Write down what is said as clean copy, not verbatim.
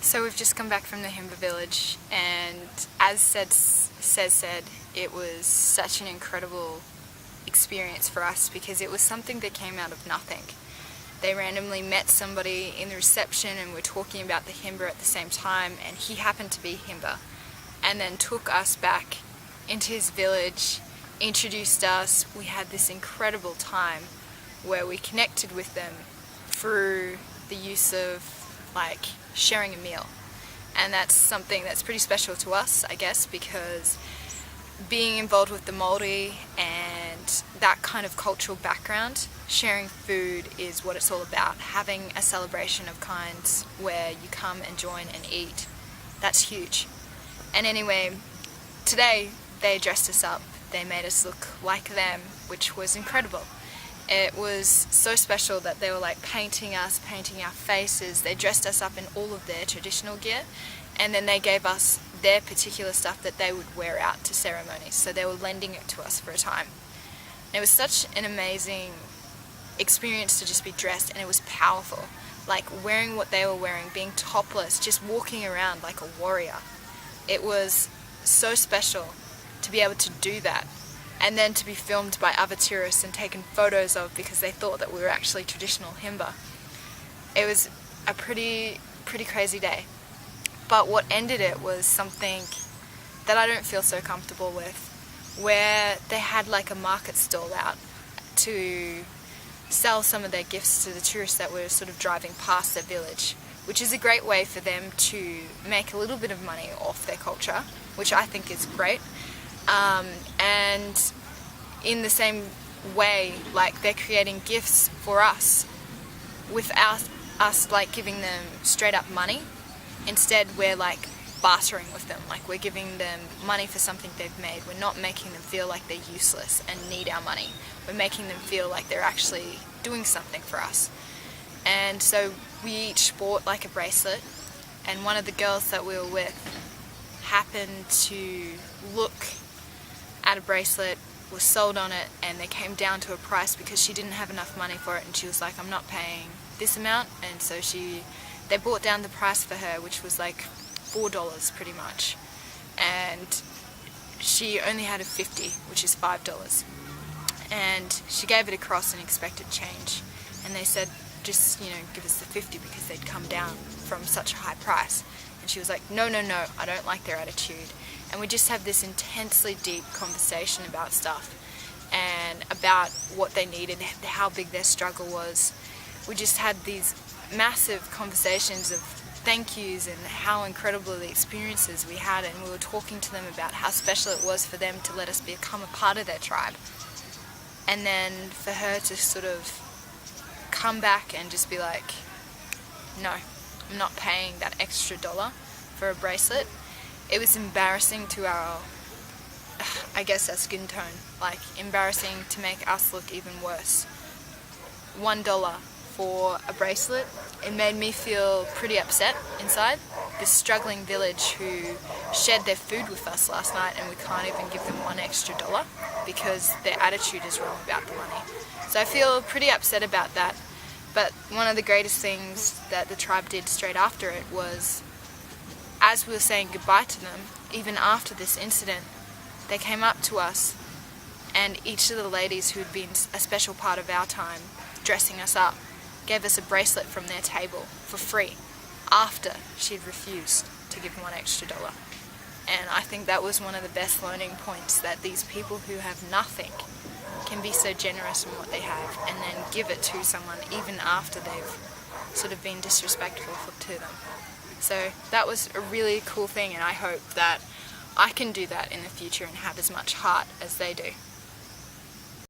So we've just come back from the Himba village, and as said, it was such an incredible experience for us because it was something that came out of nothing. They randomly met somebody in the reception and were talking about the Himba at the same time, and he happened to be Himba, and then took us back into his village, introduced us. We had this incredible time where we connected with them through the use of sharing a meal, and that's something that's pretty special to us, I guess, because being involved with the Māori and that kind of cultural background, sharing food is what it's all about. Having a celebration of kinds where you come and join and eat, that's huge. And anyway, today they dressed us up, they made us look like them, which was incredible. It was so special that they were painting us, painting our faces. They dressed us up in all of their traditional gear, and then they gave us their particular stuff that they would wear out to ceremonies. So they were lending it to us for a time. And it was such an amazing experience to just be dressed, and it was powerful. Wearing what they were wearing, being topless, just walking around like a warrior. It was so special to be able to do that, and then to be filmed by other tourists and taken photos of because they thought that we were actually traditional Himba. It was a pretty crazy day. But what ended it was something that I don't feel so comfortable with, where they had a market stall out to sell some of their gifts to the tourists that were sort of driving past their village, which is a great way for them to make a little bit of money off their culture, which I think is great. And in the same way, they're creating gifts for us without us giving them straight up money. Instead, we're bartering with them. We're giving them money for something they've made. We're not making them feel like they're useless and need our money. We're making them feel like they're actually doing something for us. And so we each bought a bracelet, and one of the girls that we were with happened to look at a bracelet, was sold on it, and they came down to a price because she didn't have enough money for it, and she was like, I'm not paying this amount. And so they brought down the price for her, which was $4 pretty much, and she only had a 50, which is $5, and she gave it across and expected change, and they said, just give us the 50 because they'd come down from such a high price. And she was like, no, I don't like their attitude. And we just have this intensely deep conversation about stuff and about what they needed, how big their struggle was. We just had these massive conversations of thank yous and how incredible the experiences we had, and we were talking to them about how special it was for them to let us become a part of their tribe. And then for her to sort of come back and just be like, no, I'm not paying that extra dollar for a bracelet. It was embarrassing to our skin tone, embarrassing to make us look even worse. $1 for a bracelet, it made me feel pretty upset inside. This struggling village who shared their food with us last night, and we can't even give them $1 extra because their attitude is wrong about the money. So I feel pretty upset about that. But one of the greatest things that the tribe did straight after it was, as we were saying goodbye to them, even after this incident, they came up to us, and each of the ladies who had been a special part of our time, dressing us up, gave us a bracelet from their table for free after she'd refused to give $1 extra. And I think that was one of the best learning points, that these people who have nothing can be so generous in what they have and then give it to someone even after they've sort of been disrespectful to them. So that was a really cool thing, and I hope that I can do that in the future and have as much heart as they do.